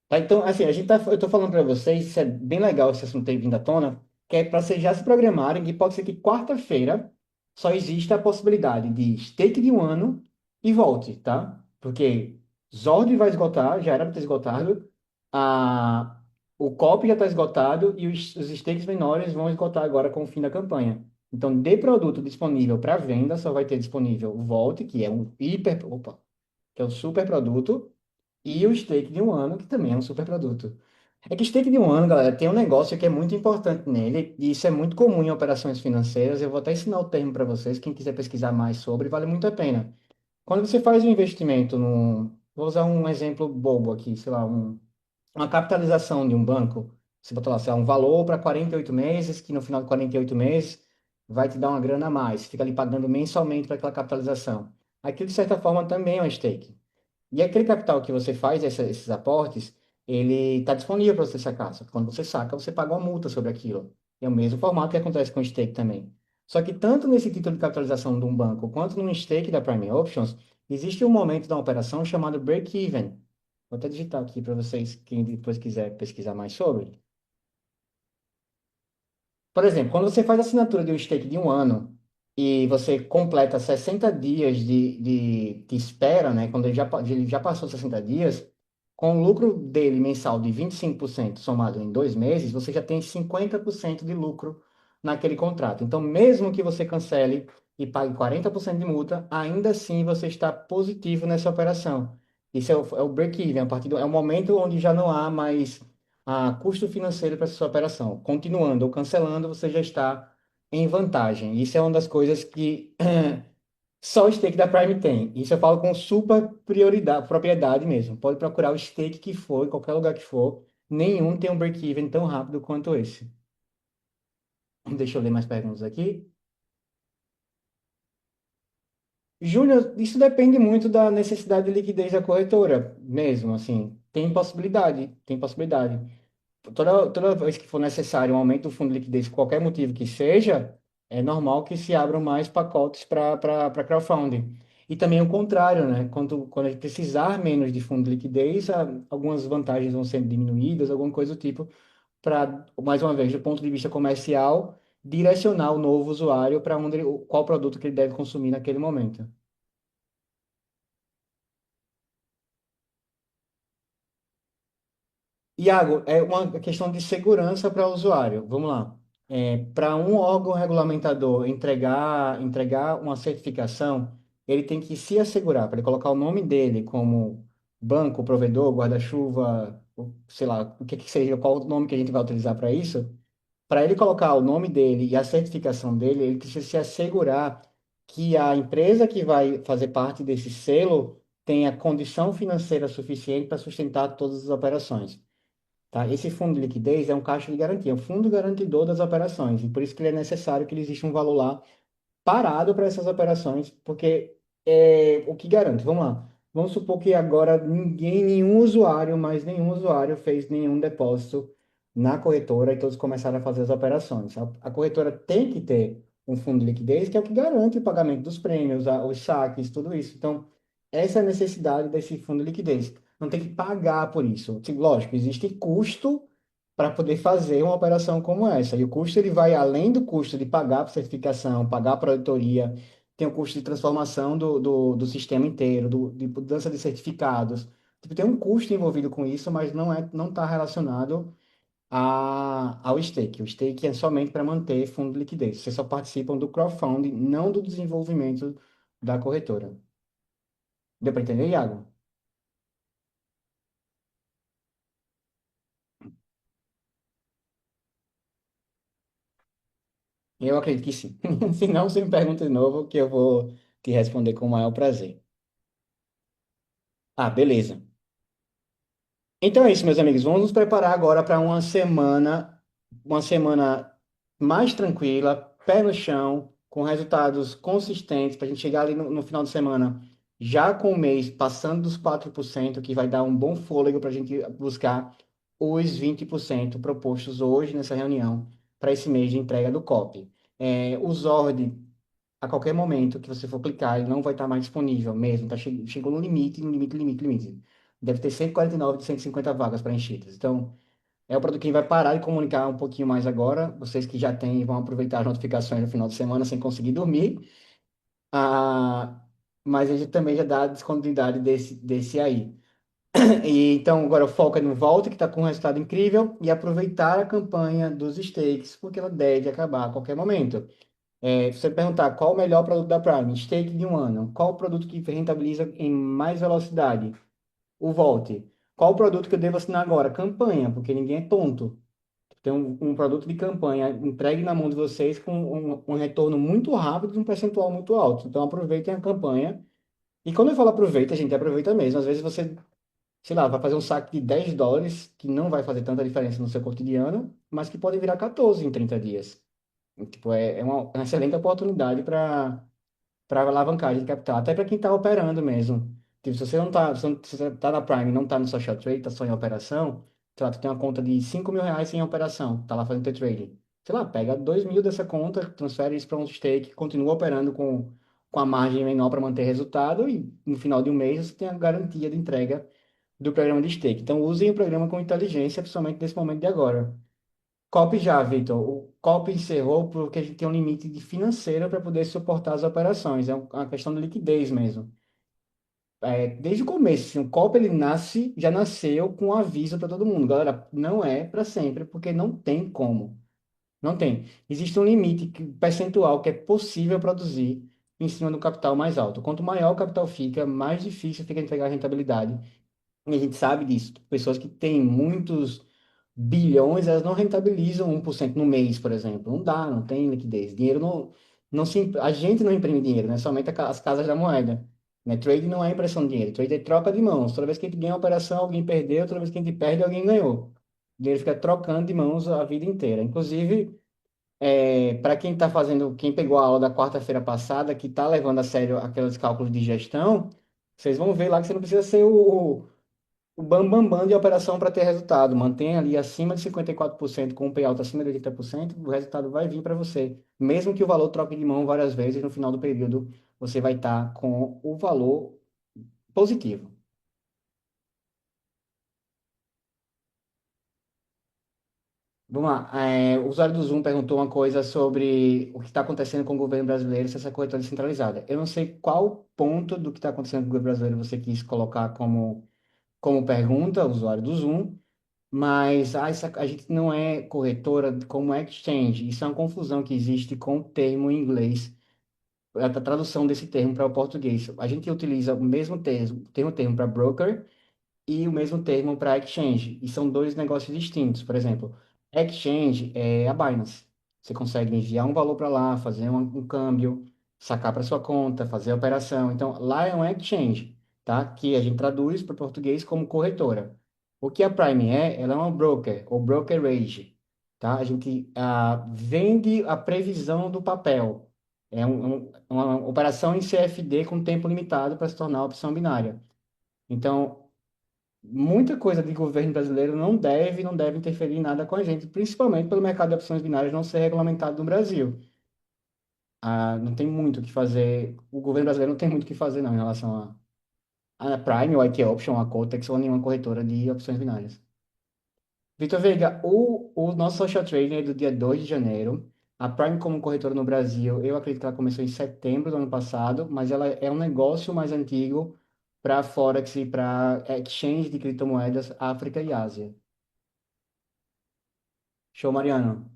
Tá, então, assim, eu tô falando para vocês, isso é bem legal esse assunto ter vindo à tona, que é para vocês já se programarem, que pode ser que quarta-feira só exista a possibilidade de stake de um ano e volte, tá? Porque Zord vai esgotar, já era para ter esgotado, a, o COP já está esgotado e os stakes menores vão esgotar agora com o fim da campanha. Então, de produto disponível para venda, só vai ter disponível o Volt, que é um que é um super produto, e o steak de um ano, que também é um super produto. É que steak de um ano, galera, tem um negócio que é muito importante nele, e isso é muito comum em operações financeiras. Eu vou até ensinar o termo para vocês, quem quiser pesquisar mais sobre, vale muito a pena. Quando você faz um investimento num. Vou usar um exemplo bobo aqui, sei lá, uma capitalização de um banco. Você botou lá, sei lá, um valor para 48 meses, que no final de 48 meses vai te dar uma grana a mais. Você fica ali pagando mensalmente para aquela capitalização. Aquilo, de certa forma, também é um stake. E aquele capital que você faz, esses aportes, ele está disponível para você sacar. Só que quando você saca, você paga uma multa sobre aquilo. É o mesmo formato que acontece com o stake também. Só que tanto nesse título de capitalização de um banco quanto no stake da Prime Options, existe um momento da operação chamado break-even. Vou até digitar aqui para vocês, quem depois quiser pesquisar mais sobre. Por exemplo, quando você faz a assinatura de um stake de um ano e você completa 60 dias de espera, né? Quando ele já passou 60 dias, com o lucro dele mensal de 25% somado em 2 meses, você já tem 50% de lucro naquele contrato. Então, mesmo que você cancele e pague 40% de multa, ainda assim você está positivo nessa operação. Isso é o break-even, é o momento onde já não há mais custo financeiro para essa sua operação. Continuando ou cancelando, você já está em vantagem. Isso é uma das coisas que só o stake da Prime tem. Isso eu falo com super prioridade, propriedade mesmo. Pode procurar o stake que for, em qualquer lugar que for. Nenhum tem um break-even tão rápido quanto esse. Deixa eu ler mais perguntas aqui. Júnior, isso depende muito da necessidade de liquidez da corretora, mesmo, assim. Tem possibilidade, tem possibilidade. Toda vez que for necessário um aumento do fundo de liquidez, por qualquer motivo que seja, é normal que se abram mais pacotes para crowdfunding. E também o contrário, né? Quando a gente precisar menos de fundo de liquidez, algumas vantagens vão sendo diminuídas, alguma coisa do tipo, para, mais uma vez, do ponto de vista comercial, direcionar o novo usuário para qual produto que ele deve consumir naquele momento. Iago, é uma questão de segurança para o usuário. Vamos lá. Para um órgão regulamentador entregar uma certificação, ele tem que se assegurar, para ele colocar o nome dele como banco, provedor, guarda-chuva, sei lá, o que que seja, qual o nome que a gente vai utilizar para isso. Para ele colocar o nome dele e a certificação dele, ele precisa se assegurar que a empresa que vai fazer parte desse selo tenha condição financeira suficiente para sustentar todas as operações. Tá? Esse fundo de liquidez é um caixa de garantia, é um fundo garantidor das operações, e por isso que ele é necessário que ele exista um valor lá parado para essas operações, porque é o que garante. Vamos lá. Vamos supor que agora nenhum usuário, mais nenhum usuário fez nenhum depósito na corretora e todos começaram a fazer as operações. A corretora tem que ter um fundo de liquidez que é o que garante o pagamento dos prêmios, os saques, tudo isso. Então, essa é a necessidade desse fundo de liquidez. Não tem que pagar por isso. Tipo, lógico, existe custo para poder fazer uma operação como essa. E o custo ele vai além do custo de pagar por certificação, pagar por auditoria, tem o custo de transformação do sistema inteiro, de mudança de certificados. Tipo, tem um custo envolvido com isso, mas não está relacionado ao stake. O stake é somente para manter fundo de liquidez. Vocês só participam do crowdfunding, não do desenvolvimento da corretora. Deu para entender, Iago? Eu acredito que sim. Se não, você me pergunta de novo, que eu vou te responder com o maior prazer. Beleza. Então é isso, meus amigos. Vamos nos preparar agora para uma semana mais tranquila, pé no chão, com resultados consistentes, para a gente chegar ali no final de semana já com o mês passando dos 4%, que vai dar um bom fôlego para a gente buscar os 20% propostos hoje nessa reunião para esse mês de entrega do COP. O Zord, a qualquer momento que você for clicar, ele não vai estar mais disponível mesmo, chegou no limite, no limite, limite, limite. Deve ter 149 de 150 vagas preenchidas. Então, é o produto que vai parar de comunicar um pouquinho mais agora. Vocês que já têm vão aproveitar as notificações no final de semana sem conseguir dormir. Ah, mas a gente também já dá a disponibilidade desse aí. E, então, agora o foco é no Volta, que está com um resultado incrível, e aproveitar a campanha dos stakes, porque ela deve acabar a qualquer momento. Se você perguntar qual o melhor produto da Prime, stake de um ano, qual o produto que rentabiliza em mais velocidade? O Volte. Qual o produto que eu devo assinar agora? Campanha, porque ninguém é tonto. Tem um produto de campanha entregue na mão de vocês com um retorno muito rápido e um percentual muito alto. Então aproveitem a campanha. E quando eu falo aproveita, a gente aproveita mesmo. Às vezes você, sei lá, vai fazer um saque de US$ 10, que não vai fazer tanta diferença no seu cotidiano, mas que pode virar 14 em 30 dias. Tipo, é uma excelente oportunidade para alavancagem de capital, até para quem está operando mesmo. Tipo, se você não está, se você tá na Prime e não está no social trade, está só em operação, sei lá, tu tem uma conta de R$ 5.000 em operação, tá lá fazendo teu trading. Sei lá, pega 2.000 dessa conta, transfere isso para um stake, continua operando com a margem menor para manter resultado e no final de um mês você tem a garantia de entrega do programa de stake. Então usem o programa com inteligência, principalmente nesse momento de agora. COP já, Vitor. O COP encerrou porque a gente tem um limite de financeiro para poder suportar as operações. É uma questão de liquidez mesmo. Desde o começo, assim, o COP ele nasce, já nasceu com um aviso para todo mundo. Galera, não é para sempre, porque não tem como. Não tem. Existe um limite percentual que é possível produzir em cima do capital mais alto. Quanto maior o capital fica, mais difícil fica entregar a rentabilidade. E a gente sabe disso. Pessoas que têm muitos bilhões, elas não rentabilizam 1% no mês, por exemplo. Não dá, não tem liquidez. Dinheiro não se. A gente não imprime dinheiro, né? Somente as casas da moeda. Né? Trade não é impressão de dinheiro. Trade é troca de mãos. Toda vez que a gente ganha uma operação, alguém perdeu. Toda vez que a gente perde, alguém ganhou. O dinheiro fica trocando de mãos a vida inteira. Inclusive, para quem está fazendo, quem pegou a aula da quarta-feira passada, que está levando a sério aqueles cálculos de gestão, vocês vão ver lá que você não precisa ser o bam bam de operação para ter resultado. Mantenha ali acima de 54% com um payout acima de 80%, o resultado vai vir para você. Mesmo que o valor troque de mão várias vezes, no final do período você vai estar com o valor positivo. Vamos lá. O usuário do Zoom perguntou uma coisa sobre o que está acontecendo com o governo brasileiro, se essa corretora é descentralizada. Eu não sei qual ponto do que está acontecendo com o governo brasileiro você quis colocar como pergunta, usuário do Zoom. Mas a gente não é corretora como exchange. Isso é uma confusão que existe com o termo em inglês, a tradução desse termo para o português. A gente utiliza o mesmo termo, termo para broker e o mesmo termo para exchange. E são dois negócios distintos. Por exemplo, exchange é a Binance. Você consegue enviar um valor para lá, fazer um câmbio, sacar para sua conta, fazer a operação. Então, lá é um exchange, tá? Que a gente traduz para o português como corretora. O que a Prime é? Ela é uma broker, ou brokerage, tá? A gente vende a previsão do papel. É uma operação em CFD com tempo limitado para se tornar opção binária. Então, muita coisa de governo brasileiro não deve interferir em nada com a gente, principalmente pelo mercado de opções binárias não ser regulamentado no Brasil. Não tem muito o que fazer, o governo brasileiro não tem muito o que fazer não em relação a Prime, ou IK Option, a Cotex ou nenhuma corretora de opções binárias. Vitor Veiga, o nosso social trading é do dia 2 de janeiro. A Prime como corretora no Brasil, eu acredito que ela começou em setembro do ano passado, mas ela é um negócio mais antigo para Forex e para exchange de criptomoedas África e Ásia. Show, Mariano.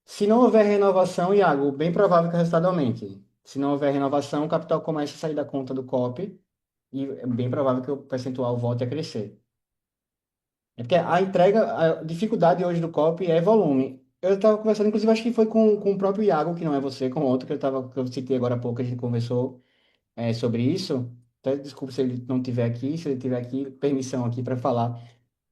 Se não houver renovação, Iago, bem provável que o resultado aumente. Se não houver renovação, o capital começa a sair da conta do COP e é bem provável que o percentual volte a crescer. É porque a entrega, a dificuldade hoje do COP é volume. Eu estava conversando, inclusive, acho que foi com o próprio Iago, que não é você, com outro que eu citei agora há pouco, a gente conversou sobre isso. Até, desculpa se ele não estiver aqui, se ele estiver aqui, permissão aqui para falar,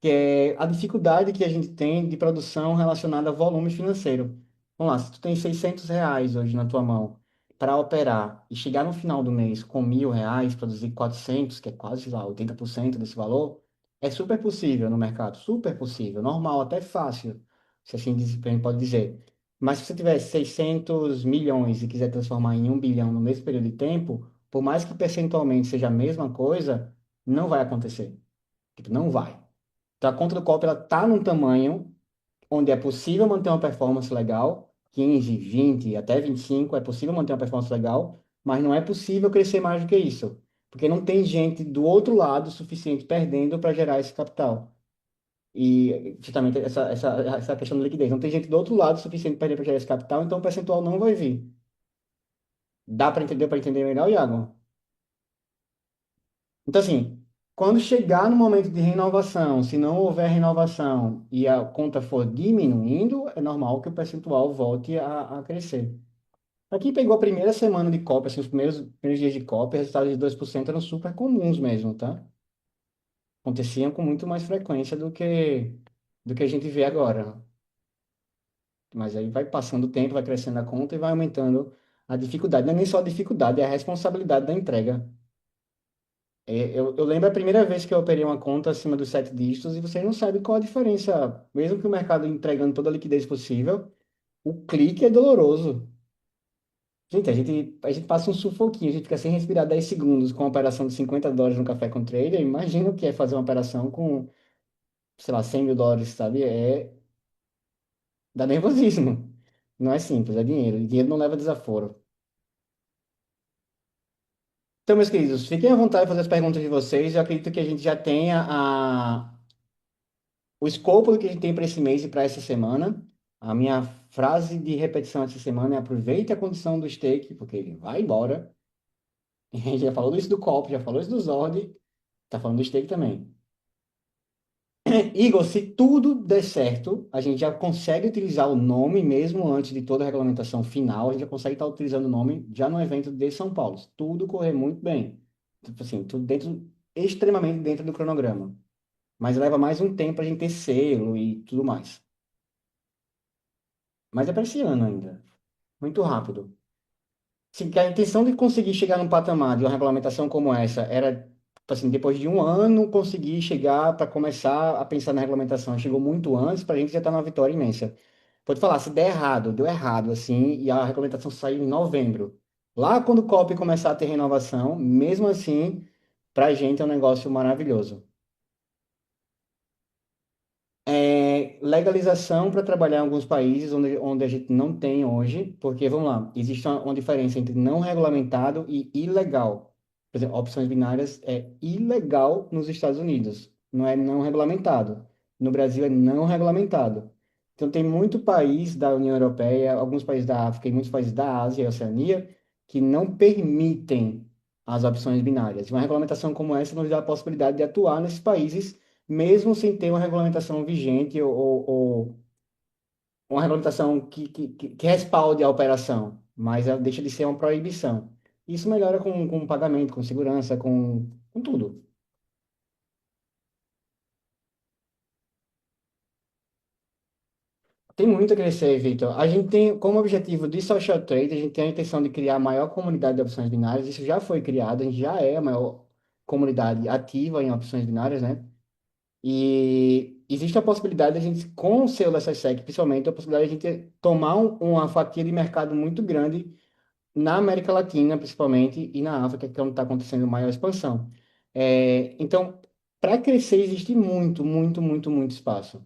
que é a dificuldade que a gente tem de produção relacionada a volume financeiro. Vamos lá, se tu tem R$ 600 hoje na tua mão, para operar e chegar no final do mês com R$ 1.000, produzir 400, que é quase lá 80% desse valor, é super possível no mercado, super possível, normal, até fácil, se assim a gente pode dizer. Mas se você tiver 600 milhões e quiser transformar em 1 bilhão no mesmo período de tempo, por mais que percentualmente seja a mesma coisa, não vai acontecer. Tipo, não vai. Então a conta do Copa ela tá num tamanho onde é possível manter uma performance legal, 15, 20, até 25, é possível manter uma performance legal, mas não é possível crescer mais do que isso, porque não tem gente do outro lado suficiente perdendo para gerar esse capital. E justamente essa questão da liquidez, não tem gente do outro lado suficiente para gerar esse capital, então o percentual não vai vir. Dá para entender melhor, Iago? Então, assim, quando chegar no momento de renovação, se não houver renovação e a conta for diminuindo, é normal que o percentual volte a crescer. Aqui pegou a primeira semana de cópia, assim, os primeiros dias de cópia, resultados de 2% eram super comuns mesmo, tá? Aconteciam com muito mais frequência do que a gente vê agora. Mas aí vai passando o tempo, vai crescendo a conta e vai aumentando a dificuldade. Não é nem só a dificuldade, é a responsabilidade da entrega. Eu lembro a primeira vez que eu operei uma conta acima dos 7 dígitos e você não sabe qual a diferença. Mesmo que o mercado entregando toda a liquidez possível, o clique é doloroso. Gente, a gente passa um sufoquinho, a gente fica sem respirar 10 segundos com uma operação de US$ 50 no café com trader. Imagina o que é fazer uma operação com, sei lá, US$ 100.000, sabe? Dá nervosismo. Não é simples, é dinheiro. E dinheiro não leva desaforo. Então, meus queridos, fiquem à vontade de fazer as perguntas de vocês. Eu acredito que a gente já tenha o escopo do que a gente tem para esse mês e para essa semana. A minha frase de repetição essa semana é aproveite a condição do stake, porque ele vai embora. A gente já falou isso do copo, já falou isso do Zord, tá falando do stake também. Igor, se tudo der certo, a gente já consegue utilizar o nome mesmo antes de toda a regulamentação final, a gente já consegue estar utilizando o nome já no evento de São Paulo. Se tudo correr muito bem. Tipo assim, tudo dentro, extremamente dentro do cronograma. Mas leva mais um tempo a gente ter selo e tudo mais. Mas é para esse ano ainda. Muito rápido. Sim, que a intenção de conseguir chegar num patamar de uma regulamentação como essa era, tipo assim, depois de um ano conseguir chegar para começar a pensar na regulamentação. Chegou muito antes, para a gente já estar numa vitória imensa. Pode falar, se der errado, deu errado, assim, e a regulamentação saiu em novembro. Lá quando o COP começar a ter renovação, mesmo assim, para a gente é um negócio maravilhoso. Legalização para trabalhar em alguns países onde a gente não tem hoje, porque, vamos lá, existe uma diferença entre não regulamentado e ilegal. Por exemplo, opções binárias é ilegal nos Estados Unidos, não é não regulamentado. No Brasil é não regulamentado. Então, tem muito país da União Europeia, alguns países da África e muitos países da Ásia e Oceania que não permitem as opções binárias. Uma regulamentação como essa nos dá a possibilidade de atuar nesses países mesmo sem ter uma regulamentação vigente ou uma regulamentação que respalde a operação, mas ela deixa de ser uma proibição. Isso melhora com pagamento, com segurança, com tudo. Tem muito a crescer, Victor. A gente tem como objetivo de Social Trade, a gente tem a intenção de criar a maior comunidade de opções binárias. Isso já foi criado, a gente já é a maior comunidade ativa em opções binárias, né? E existe a possibilidade de a gente, com o selo dessa SEC, principalmente, a possibilidade de a gente tomar uma fatia de mercado muito grande na América Latina, principalmente, e na África, que é onde está acontecendo maior expansão. Então, para crescer, existe muito, muito, muito, muito espaço.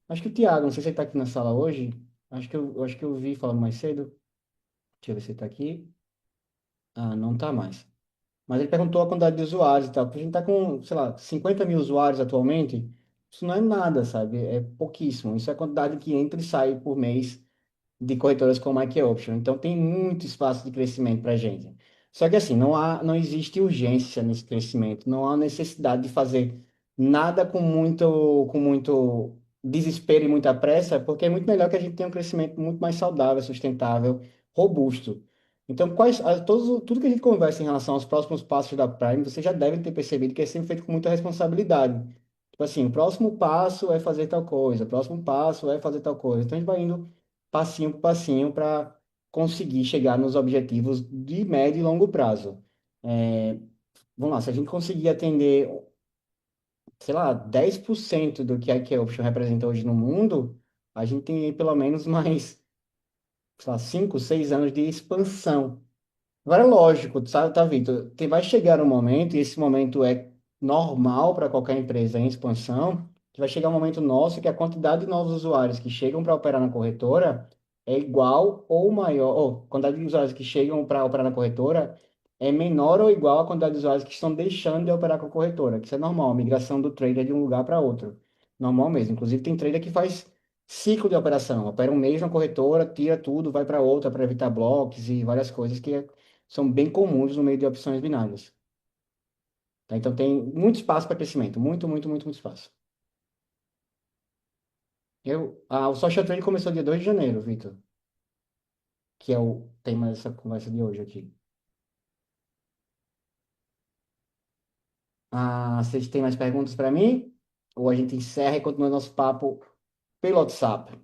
Acho que o Thiago, não sei se ele está aqui na sala hoje, acho que eu vi falando mais cedo. Deixa eu ver se ele está aqui. Ah, não está mais. Mas ele perguntou a quantidade de usuários e tal. Porque a gente está com, sei lá, 50 mil usuários atualmente. Isso não é nada, sabe? É pouquíssimo. Isso é a quantidade que entra e sai por mês de corretoras como a MicroOption. Então tem muito espaço de crescimento para a gente. Só que assim, não existe urgência nesse crescimento. Não há necessidade de fazer nada com muito desespero e muita pressa, porque é muito melhor que a gente tenha um crescimento muito mais saudável, sustentável, robusto. Então, tudo que a gente conversa em relação aos próximos passos da Prime, você já deve ter percebido que é sempre feito com muita responsabilidade. Tipo assim, o próximo passo é fazer tal coisa, o próximo passo é fazer tal coisa. Então, a gente vai indo passinho por passinho conseguir chegar nos objetivos de médio e longo prazo. É, vamos lá, se a gente conseguir atender, sei lá, 10% do que a Option representa hoje no mundo, a gente tem aí pelo menos mais, sei lá, 5, 6 anos de expansão. Agora, lógico, sabe, tá, Vitor? Vai chegar um momento, e esse momento é normal para qualquer empresa em expansão, que vai chegar um momento nosso que a quantidade de novos usuários que chegam para operar na corretora é igual ou maior, ou a quantidade de usuários que chegam para operar na corretora é menor ou igual à quantidade de usuários que estão deixando de operar com a corretora, que isso é normal, a migração do trader de um lugar para outro. Normal mesmo. Inclusive, tem trader que faz ciclo de operação, opera um mês na corretora, tira tudo, vai para outra para evitar blocos e várias coisas que são bem comuns no meio de opções binárias. Tá? Então tem muito espaço para crescimento, muito, muito, muito, muito espaço. O Social Trade começou dia 2 de janeiro, Vitor, que é o tema dessa conversa de hoje aqui. Vocês têm mais perguntas para mim? Ou a gente encerra e continua nosso papo pelo WhatsApp?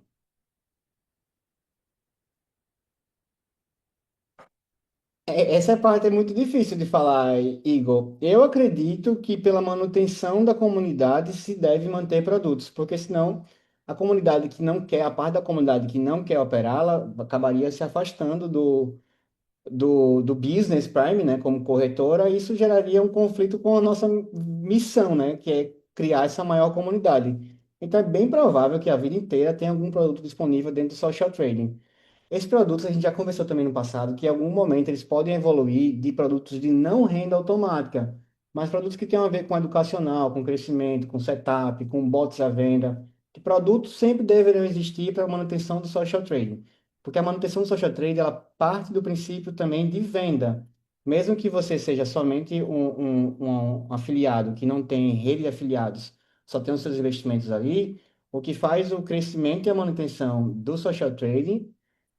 Essa parte é muito difícil de falar, Igor. Eu acredito que pela manutenção da comunidade se deve manter produtos, porque senão a comunidade que não quer, a parte da comunidade que não quer operar, ela acabaria se afastando do Business Prime, né, como corretora, e isso geraria um conflito com a nossa missão, né, que é criar essa maior comunidade. Então é bem provável que a vida inteira tenha algum produto disponível dentro do social trading. Esses produtos a gente já conversou também no passado, que em algum momento eles podem evoluir de produtos de não renda automática, mas produtos que tenham a ver com educacional, com crescimento, com setup, com bots à venda. Que produtos sempre deveriam existir para a manutenção do social trading. Porque a manutenção do social trading, ela parte do princípio também de venda. Mesmo que você seja somente um afiliado que não tem rede de afiliados, só tem os seus investimentos ali, o que faz o crescimento e a manutenção do social trading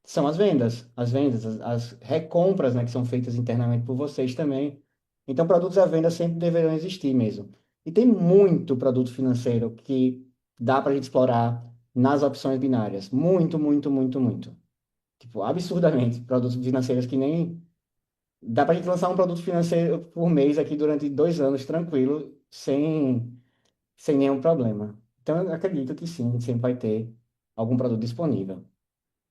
são as vendas, as recompras, né, que são feitas internamente por vocês também. Então, produtos à venda sempre deverão existir mesmo. E tem muito produto financeiro que dá para a gente explorar nas opções binárias. Muito, muito, muito, muito. Tipo, absurdamente. Produtos financeiros que nem. Dá para a gente lançar um produto financeiro por mês aqui durante 2 anos, tranquilo, sem nenhum problema. Então, eu acredito que sim, a gente sempre vai ter algum produto disponível.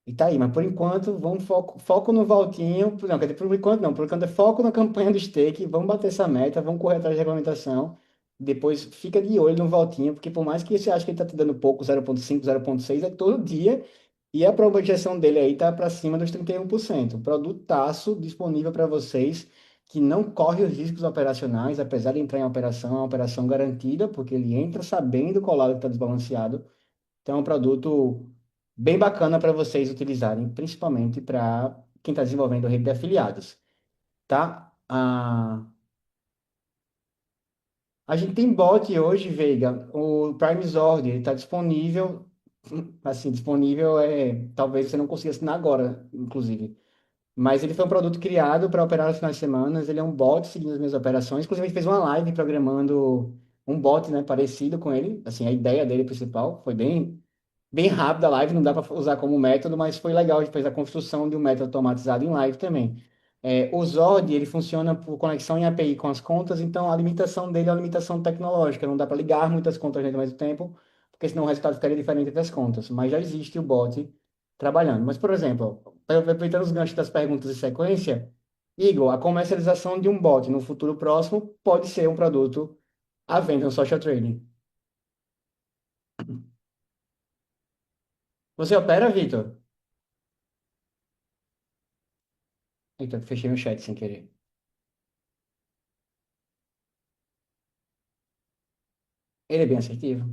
E tá aí, mas por enquanto, vamos foco no Valtinho. Não, quer dizer, por enquanto não, por enquanto é foco na campanha do stake, vamos bater essa meta, vamos correr atrás de regulamentação. Depois fica de olho no Valtinho, porque por mais que você ache que ele tá te dando pouco, 0,5, 0,6, é todo dia, e a projeção dele aí tá para cima dos 31%. Produtaço disponível para vocês, que não corre os riscos operacionais, apesar de entrar em operação, é uma operação garantida, porque ele entra sabendo qual lado está desbalanceado. Então, é um produto bem bacana para vocês utilizarem, principalmente para quem está desenvolvendo rede de afiliados, tá? A gente tem bot hoje, Veiga, o Prime Zord, ele está disponível, assim, disponível talvez você não consiga assinar agora, inclusive. Mas ele foi um produto criado para operar nos finais de semana. Ele é um bot seguindo as minhas operações. Inclusive, a gente fez uma live programando um bot, né, parecido com ele. Assim, a ideia dele principal foi bem rápida a live, não dá para usar como método, mas foi legal, a gente fez a construção de um método automatizado em live também. O Zord, ele funciona por conexão em API com as contas, então a limitação dele é uma limitação tecnológica, não dá para ligar muitas contas dentro ao mesmo tempo, porque senão o resultado ficaria diferente das contas, mas já existe o bot trabalhando. Mas, por exemplo, aproveitando os ganchos das perguntas em sequência, Igor, a comercialização de um bot no futuro próximo pode ser um produto à venda no social trading. Você opera, Vitor? Eita, fechei meu chat sem querer. Ele é bem assertivo.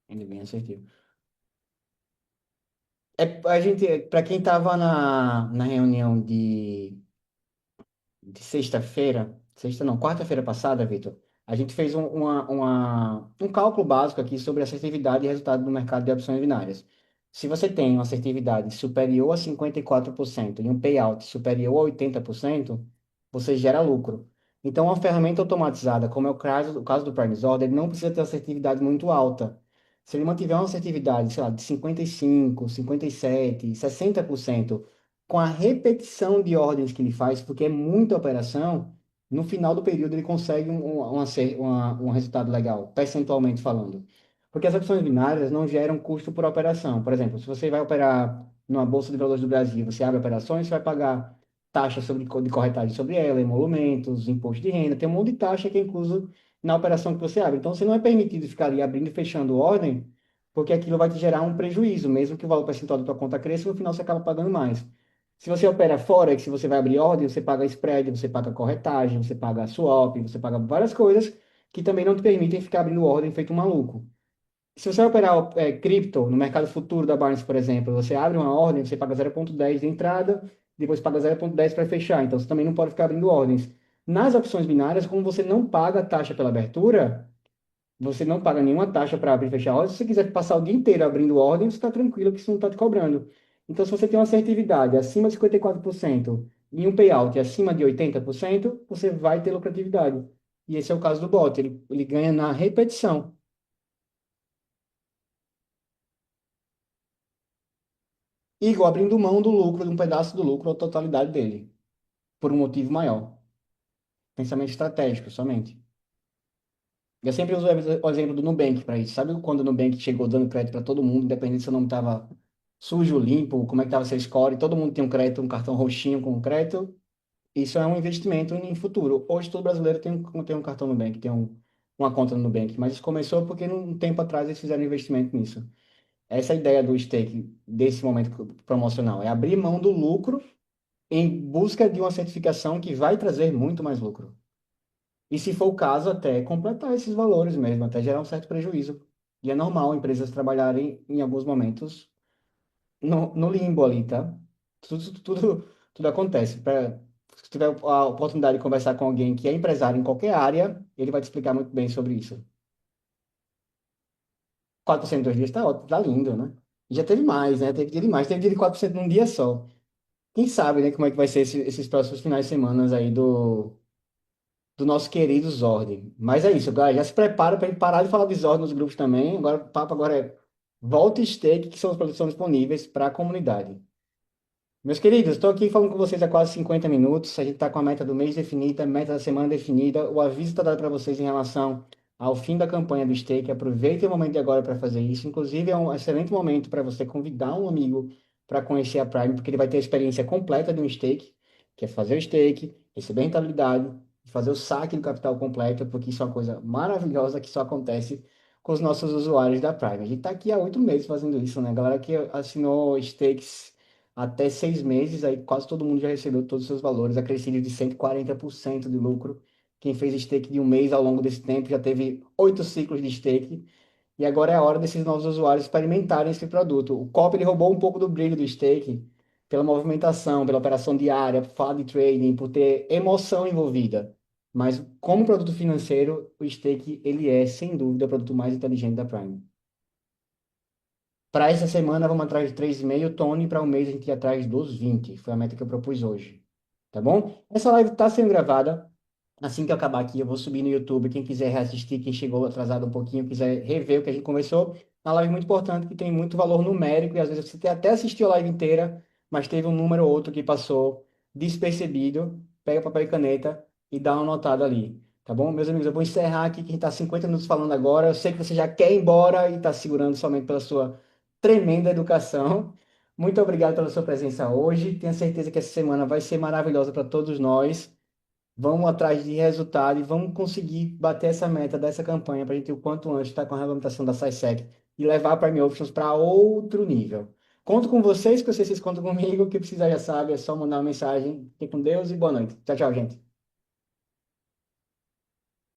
Ele é bem assertivo. A gente, para quem estava na reunião de sexta-feira, sexta não, quarta-feira passada, Vitor, a gente fez um cálculo básico aqui sobre assertividade e resultado do mercado de opções binárias. Se você tem uma assertividade superior a 54% e um payout superior a 80%, você gera lucro. Então, uma ferramenta automatizada, como é o caso do Prime Order, ele não precisa ter assertividade muito alta. Se ele mantiver uma assertividade, sei lá, de 55, 57, 60%, com a repetição de ordens que ele faz, porque é muita operação, no final do período ele consegue um resultado legal, percentualmente falando. Porque as opções binárias não geram custo por operação. Por exemplo, se você vai operar numa Bolsa de Valores do Brasil, você abre operações, você vai pagar taxa de corretagem sobre ela, emolumentos, imposto de renda, tem um monte de taxa que é incluso na operação que você abre. Então, você não é permitido ficar ali abrindo e fechando ordem, porque aquilo vai te gerar um prejuízo, mesmo que o valor percentual da tua conta cresça, no final você acaba pagando mais. Se você opera fora, que se você vai abrir ordem, você paga spread, você paga corretagem, você paga swap, você paga várias coisas que também não te permitem ficar abrindo ordem feito um maluco. Se você operar cripto no mercado futuro da Binance, por exemplo, você abre uma ordem, você paga 0,10 de entrada, depois paga 0,10 para fechar. Então, você também não pode ficar abrindo ordens. Nas opções binárias, como você não paga taxa pela abertura, você não paga nenhuma taxa para abrir e fechar ordem. Se você quiser passar o dia inteiro abrindo ordem, você está tranquilo que isso não está te cobrando. Então, se você tem uma assertividade acima de 54% e um payout acima de 80%, você vai ter lucratividade. E esse é o caso do bot. Ele ganha na repetição. Igual abrindo mão do lucro, de um pedaço do lucro, ou totalidade dele, por um motivo maior. Pensamento estratégico somente. Eu sempre uso o exemplo do Nubank para isso. Sabe quando o Nubank chegou dando crédito para todo mundo, independente se seu nome estava sujo, limpo, como é que estava seu score, todo mundo tem um crédito, um cartão roxinho com crédito. Isso é um investimento em futuro. Hoje todo brasileiro tem um cartão Nubank, uma conta no Nubank, mas isso começou porque um tempo atrás eles fizeram um investimento nisso. Essa é a ideia do stake, desse momento promocional, é abrir mão do lucro em busca de uma certificação que vai trazer muito mais lucro. E se for o caso, até completar esses valores mesmo, até gerar um certo prejuízo. E é normal empresas trabalharem em alguns momentos no limbo ali, tá? Tudo acontece. Se tiver a oportunidade de conversar com alguém que é empresário em qualquer área, ele vai te explicar muito bem sobre isso. 4% em 2 dias tá ótimo, tá lindo, né? E já teve mais, né? Teve dia de mais, teve dia de 4% num dia só. Quem sabe, né, como é que vai ser esses próximos finais de semana aí do nosso querido Zord. Mas é isso, galera. Já se prepara para gente parar de falar de Zord nos grupos também. Agora, o papo agora é Volta e Stake, que são os produtos que são disponíveis para a comunidade. Meus queridos, estou aqui falando com vocês há quase 50 minutos. A gente está com a meta do mês definida, meta da semana definida. O aviso está dado para vocês em relação ao fim da campanha do Stake. Aproveitem o momento de agora para fazer isso. Inclusive, é um excelente momento para você convidar um amigo para conhecer a Prime, porque ele vai ter a experiência completa de um Stake, que é fazer o Stake, receber rentabilidade, fazer o saque do capital completo, porque isso é uma coisa maravilhosa que só acontece com os nossos usuários da Prime. A gente está aqui há 8 meses fazendo isso, né? Galera que assinou Stakes até 6 meses, aí quase todo mundo já recebeu todos os seus valores, acrescido de 140% de lucro. Quem fez stake de um mês ao longo desse tempo já teve 8 ciclos de stake. E agora é a hora desses novos usuários experimentarem esse produto. O COP ele roubou um pouco do brilho do stake pela movimentação, pela operação diária, por falar de trading, por ter emoção envolvida. Mas como produto financeiro, o stake ele é, sem dúvida, o produto mais inteligente da Prime. Para essa semana, vamos atrás de 3,5, Tony, para o mês a gente ir atrás dos 20. Foi a meta que eu propus hoje. Tá bom? Essa live está sendo gravada. Assim que eu acabar aqui, eu vou subir no YouTube. Quem quiser reassistir, quem chegou atrasado um pouquinho, quiser rever o que a gente conversou. Uma live muito importante que tem muito valor numérico e às vezes você até assistiu a live inteira, mas teve um número ou outro que passou despercebido. Pega papel e caneta e dá uma anotada ali. Tá bom? Meus amigos, eu vou encerrar aqui, que a gente está 50 minutos falando agora. Eu sei que você já quer ir embora e está segurando somente pela sua tremenda educação. Muito obrigado pela sua presença hoje. Tenho certeza que essa semana vai ser maravilhosa para todos nós. Vamos atrás de resultado e vamos conseguir bater essa meta dessa campanha para a gente o quanto antes estar com a regulamentação da SciSec e levar a Prime Options para outro nível. Conto com vocês, que vocês contam comigo. O que precisar já sabe, é só mandar uma mensagem. Fique com Deus e boa noite. Tchau, tchau, gente.